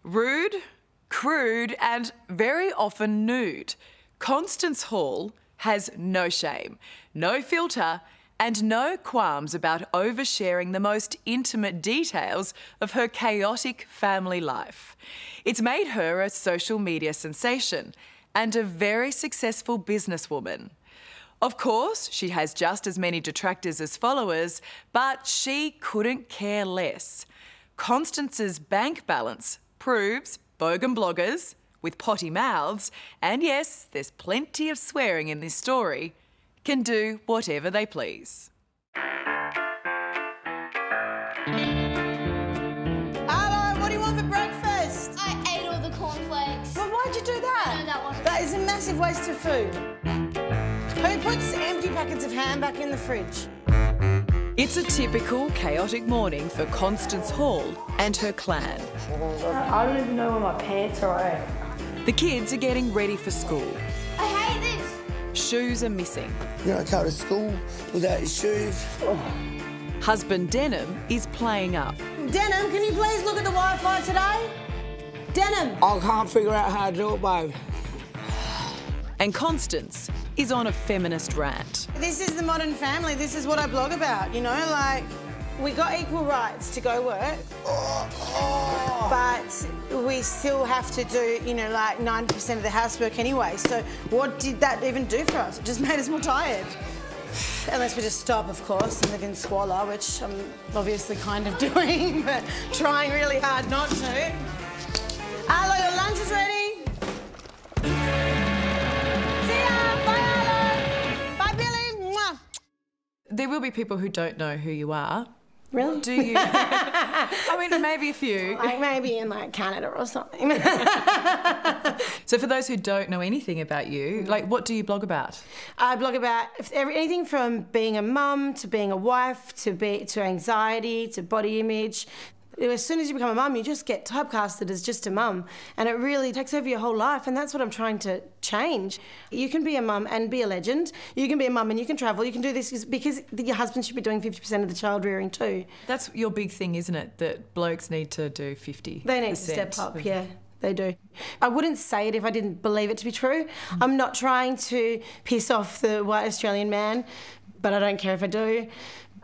Rude, crude and very often nude, Constance Hall has no shame, no filter and no qualms about oversharing the most intimate details of her chaotic family life. It's made her a social media sensation and a very successful businesswoman. Of course, she has just as many detractors as followers, but she couldn't care less. Constance's bank balance proves bogan bloggers with potty mouths, and yes, there's plenty of swearing in this story, can do whatever they please. Hello, what do you want for breakfast? I ate all the cornflakes. Well, why'd you do that? No, that wasn't. That is a massive waste of food. Who puts empty packets of ham back in the fridge? It's a typical chaotic morning for Constance Hall and her clan. I don't even know where my pants are at. The kids are getting ready for school. I hate this. Shoes are missing. You don't go to school without your shoes. Oh. Husband Denim is playing up. Denim, can you please look at the Wi-Fi today? Denim! I can't figure out how to do it, babe. And Constance is on a feminist rant. This is the modern family. This is what I blog about, you know? Like, we got equal rights to go work, but we still have to do, you know, like 90% of the housework anyway. So what did that even do for us? It just made us more tired. Unless we just stop, of course, and live in squalor, which I'm obviously kind of doing, but trying really hard not to. Arlo, your lunch is ready. See ya! Bye, Arlo! Bye, Billy! Mwah. There will be people who don't know who you are. Really? Do you? I mean, maybe a few. Like maybe in like Canada or something. So for those who don't know anything about you, like what do you blog about? I blog about anything from being a mum to being a wife to anxiety to body image. As soon as you become a mum, you just get typecasted as just a mum, and it really takes over your whole life, and that's what I'm trying to change. You can be a mum and be a legend. You can be a mum and you can travel. You can do this because your husband should be doing 50% of the child rearing too. That's your big thing, isn't it? That blokes need to do 50%. They need to step up, yeah. They do. I wouldn't say it if I didn't believe it to be true. I'm not trying to piss off the white Australian man, but I don't care if I do.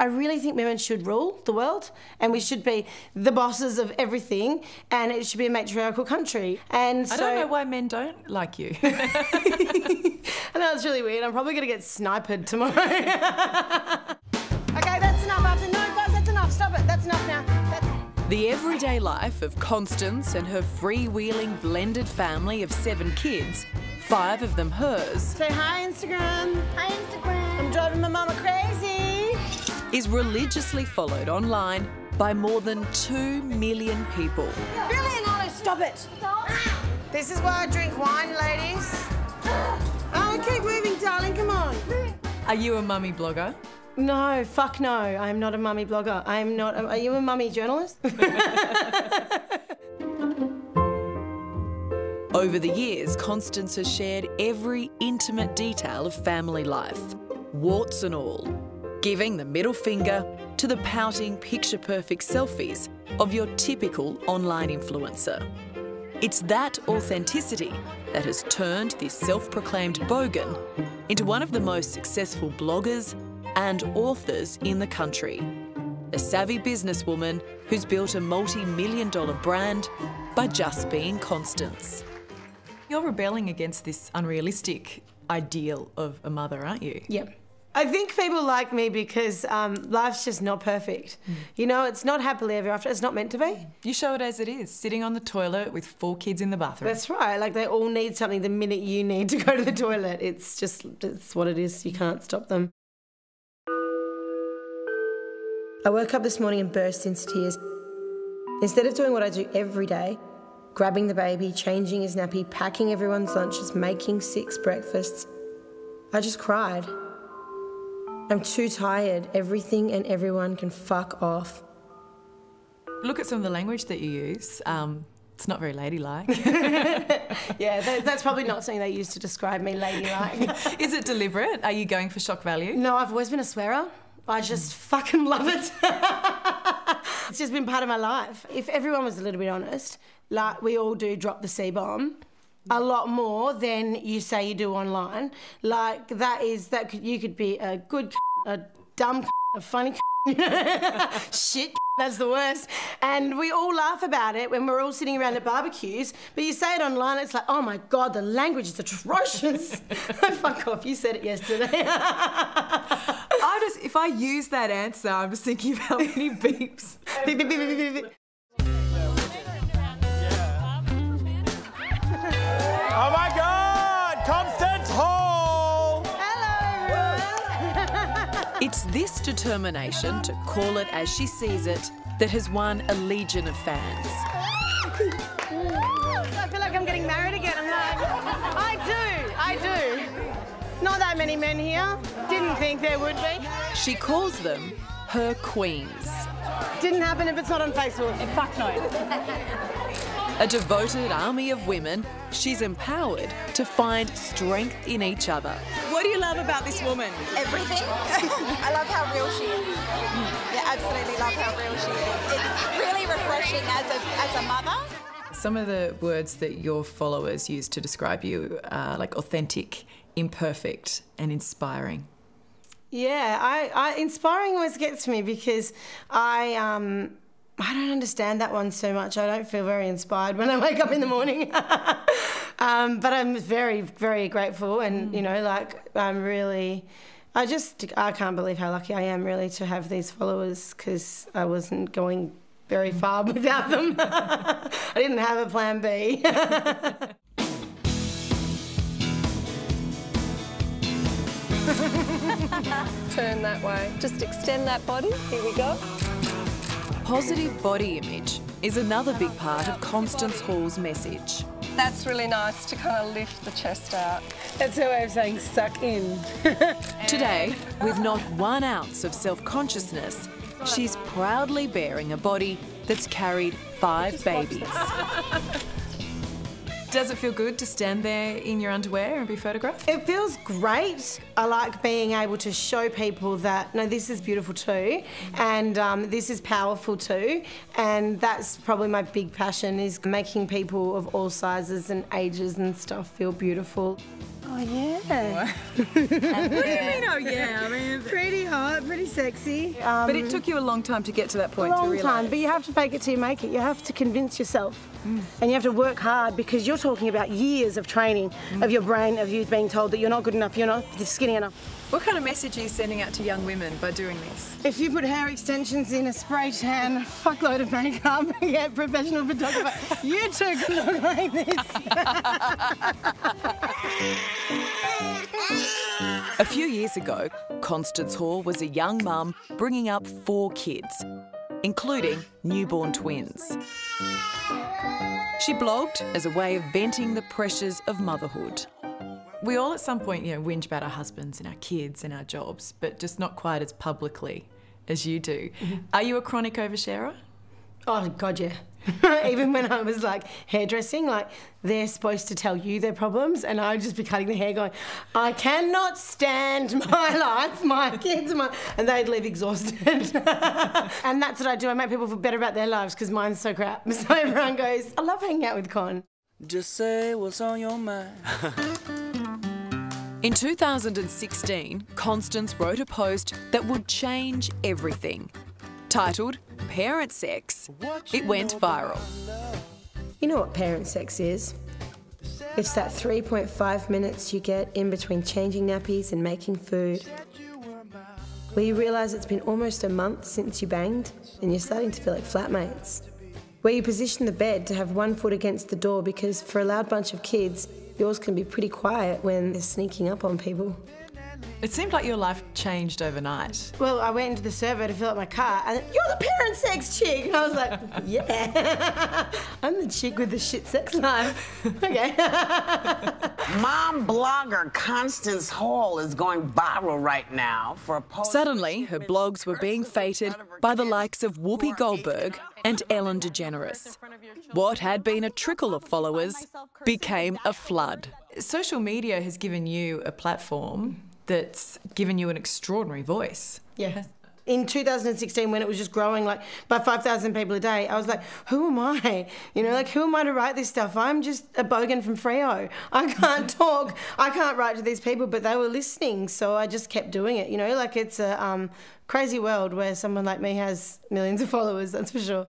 I really think women should rule the world, and we should be the bosses of everything, and it should be a matriarchal country. And so, I don't know why men don't like you. I know, it's really weird. I'm probably going to get sniped tomorrow. Okay, that's enough. No, guys, that's enough. Stop it. That's enough now. The everyday life of Constance and her freewheeling blended family of 7 kids, 5 of them hers. Say hi, Instagram. Hi, Instagram. I'm driving my mama crazy. Is religiously followed online by more than 2 million people. Billy and Olive, stop it. Stop. This is why I drink wine, ladies. Oh, keep moving, darling, come on. Are you a mummy blogger? No, fuck no. I am not a mummy blogger. I am not. Are you a mummy journalist? Over the years, Constance has shared every intimate detail of family life, warts and all, giving the middle finger to the pouting, picture-perfect selfies of your typical online influencer. It's that authenticity that has turned this self-proclaimed bogan into one of the most successful bloggers and authors in the country. A savvy businesswoman who's built a multi-million-dollar brand by just being Constance. You're rebelling against this unrealistic ideal of a mother, aren't you? Yep. I think people like me because life's just not perfect. You know, it's not happily ever after. It's not meant to be. You show it as it is, sitting on the toilet with 4 kids in the bathroom. That's right. Like, they all need something the minute you need to go to the toilet. It's what it is. You can't stop them. I woke up this morning and burst into tears. Instead of doing what I do every day, grabbing the baby, changing his nappy, packing everyone's lunches, making 6 breakfasts, I just cried. I'm too tired. Everything and everyone can fuck off. Look at some of the language that you use. It's not very ladylike. Yeah, that's probably not something they use to describe me, ladylike. Is it deliberate? Are you going for shock value? No, I've always been a swearer. I just fucking love it. It's just been part of my life. If everyone was a little bit honest, like we all do drop the C-bomb, a lot more than you say you do online. Like you could be a good, a dumb, a funny, shit. That's the worst. And we all laugh about it when we're all sitting around at barbecues, but you say it online, it's like, oh my God, the language is atrocious. Fuck off, you said it yesterday. If I use that answer, I'm just thinking of how many beeps. Beep, beep, beep, beep, beep, beep. Oh my God, Constance Hall! Hello, everyone. It's this determination to call it as she sees it that has won a legion of fans. I feel like I'm getting married again. I'm like, I do. Not that many men here. Didn't think there would be. She calls them her queens. Didn't happen if it's not on Facebook. Fuck no. A devoted army of women, she's empowered to find strength in each other. What do you love about this woman? Everything. I love how real she is. Yeah, absolutely love how real she is. It's really refreshing as a mother. Some of the words that your followers use to describe you are like authentic, imperfect, and inspiring. Yeah, inspiring always gets me because I don't understand that one so much. I don't feel very inspired when I wake up in the morning. But I'm very, very grateful and, you know, like I can't believe how lucky I am really to have these followers because I wasn't going very far without them. I didn't have a plan B. Turn that way. Just extend that body. Here we go. Positive body image is another big part of Constance Hall's message. That's really nice to kind of lift the chest out. That's her way of saying suck in. Today, with not 1 ounce of self-consciousness, she's proudly bearing a body that's carried 5 babies. Does it feel good to stand there in your underwear and be photographed? It feels great. I like being able to show people that, no, this is beautiful too, and this is powerful too, and that's probably my big passion, is making people of all sizes and ages and stuff feel beautiful. Oh, yeah. What do you mean, oh, yeah? I mean, Pretty hot, pretty sexy. but it took you a long time to get to that point. A long to realise. time, but you have to fake it till you make it. You have to convince yourself. And you have to work hard because you're talking about years of training of your brain, of you being told that you're not good enough, you're not skinny enough. What kind of message are you sending out to young women by doing this? If you put hair extensions in, a spray tan, a fuckload of makeup, get professional photographer, you too can look like this. A few years ago, Constance Hall was a young mum bringing up 4 kids, including newborn twins. She blogged as a way of venting the pressures of motherhood. We all at some point, whinge about our husbands and our kids and our jobs, but just not quite as publicly as you do. Are you a chronic oversharer? Oh, God, yeah. Even when I was, like, hairdressing, like, they're supposed to tell you their problems, and I'd just be cutting the hair going, I cannot stand my life, my kids, and they'd leave exhausted. And that's what I do. I make people feel better about their lives because mine's so crap. So everyone goes, I love hanging out with Con. Just say what's on your mind. In 2016, Constance wrote a post that would change everything. Titled Parent Sex, it went viral. You know what parent sex is? It's that 3.5 minutes you get in between changing nappies and making food, where you realise it's been almost a month since you banged and you're starting to feel like flatmates. Where you position the bed to have one foot against the door because for a loud bunch of kids, yours can be pretty quiet when they're sneaking up on people. It seemed like your life changed overnight. Well, I went into the servo to fill up my car and you're the parent sex chick! And I was like, yeah, I'm the chick with the shit sex life. Okay. Mom blogger Constance Hall is going viral right now for a post. Suddenly, her blogs were being feted by the likes of Whoopi Goldberg and Ellen DeGeneres. What had been a trickle of followers became a flood. Social media has given you a platform that's given you an extraordinary voice. Yeah. In 2016, when it was just growing like by 5,000 people a day, I was like, who am I? You know, like, who am I to write this stuff? I'm just a bogan from Freo. I can't talk. I can't write to these people, but they were listening, so I just kept doing it. You know, like, it's a crazy world where someone like me has millions of followers, that's for sure.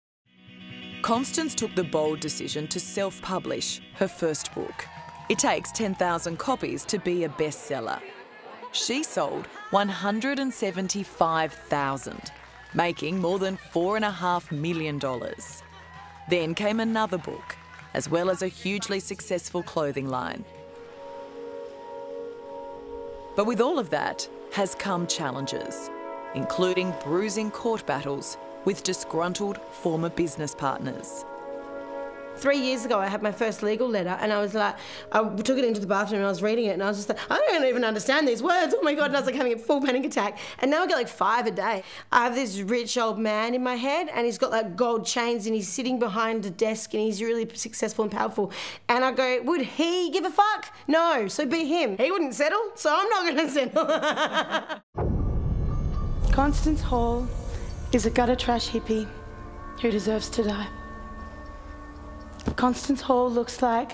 Constance took the bold decision to self-publish her first book. It takes 10,000 copies to be a bestseller. She sold 175,000, making more than $4.5 million. Then came another book, as well as a hugely successful clothing line. But with all of that has come challenges, including bruising court battles with disgruntled former business partners. 3 years ago, I had my first legal letter, and I was like, I took it into the bathroom and I was reading it, and I was just like, I don't even understand these words. Oh my God, and I was like having a full panic attack. And now I get like 5 a day. I have this rich old man in my head, and he's got like gold chains, and he's sitting behind a desk, and he's really successful and powerful. And I go, would he give a fuck? No, so be him. He wouldn't settle, so I'm not gonna settle. Constance Hall is a gutter trash hippie who deserves to die. Constance Hall looks like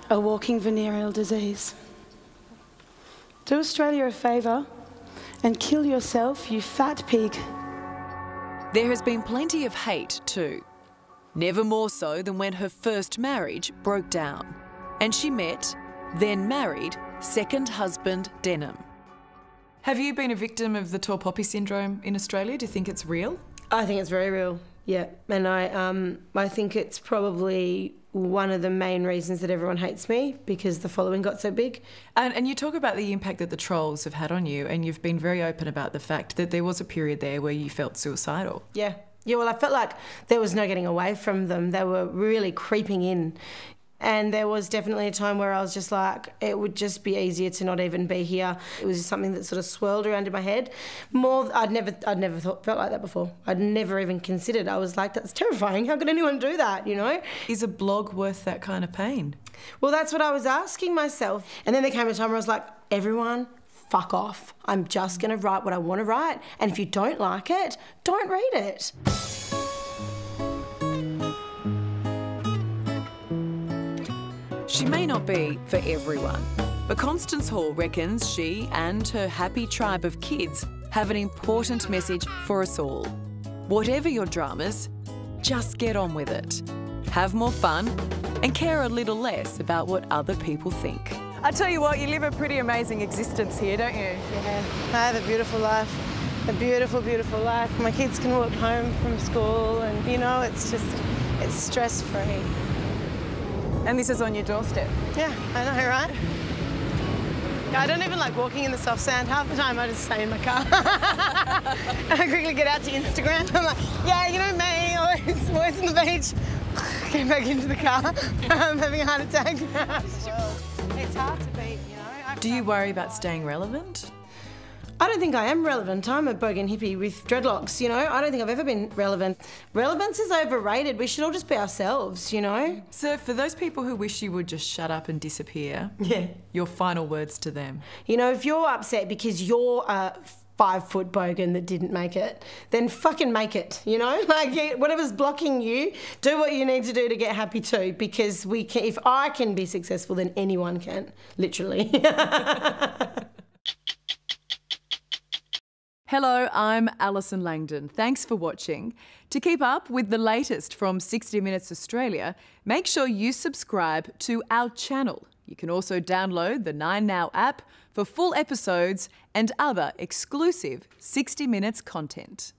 a walking venereal disease. Do Australia a favour and kill yourself, you fat pig. There has been plenty of hate too. Never more so than when her first marriage broke down and she met, then married, second husband Denham. Have you been a victim of the tall poppy syndrome in Australia? Do you think it's real? I think it's very real, yeah. And I think it's probably one of the main reasons that everyone hates me, because the following got so big. And you talk about the impact that the trolls have had on you, and you've been very open about the fact that there was a period there where you felt suicidal. Yeah. Yeah, well, I felt like there was no getting away from them. They were really creeping in. And there was definitely a time where I was just like, it would just be easier to not even be here. It was just something that sort of swirled around in my head. I'd never felt like that before. I'd never even considered. I was like, that's terrifying. How could anyone do that, you know? Is a blog worth that kind of pain? Well, that's what I was asking myself. And then there came a time where I was like, everyone, fuck off. I'm just going to write what I want to write. And if you don't like it, don't read it. She may not be for everyone, but Constance Hall reckons she and her happy tribe of kids have an important message for us all. Whatever your dramas, just get on with it. Have more fun and care a little less about what other people think. I tell you what, you live a pretty amazing existence here, don't you? Yeah, I have a beautiful life. A beautiful, beautiful life. My kids can walk home from school and, you know, it's stress-free. And this is on your doorstep. Yeah, I know, right? I don't even like walking in the soft sand. Half the time I just stay in my car. I quickly get out to Instagram. I'm like, yeah, you know me, always on the beach. Get back into the car. I'm having a heart attack. It's hard to beat, you know. Do you worry about staying relevant? I don't think I am relevant. I'm a bogan hippie with dreadlocks, you know. I don't think I've ever been relevant. Relevance is overrated. We should all just be ourselves, you know. So for those people who wish you would just shut up and disappear, yeah, your final words to them? You know, if you're upset because you're a 5-foot bogan that didn't make it, then fucking make it, you know? Like, whatever's blocking you, do what you need to do to get happy too, because we can, if I can be successful, then anyone can, literally. Hello, I'm Allison Langdon. Thanks for watching. To keep up with the latest from 60 Minutes Australia, make sure you subscribe to our channel. You can also download the 9Now app for full episodes and other exclusive 60 Minutes content.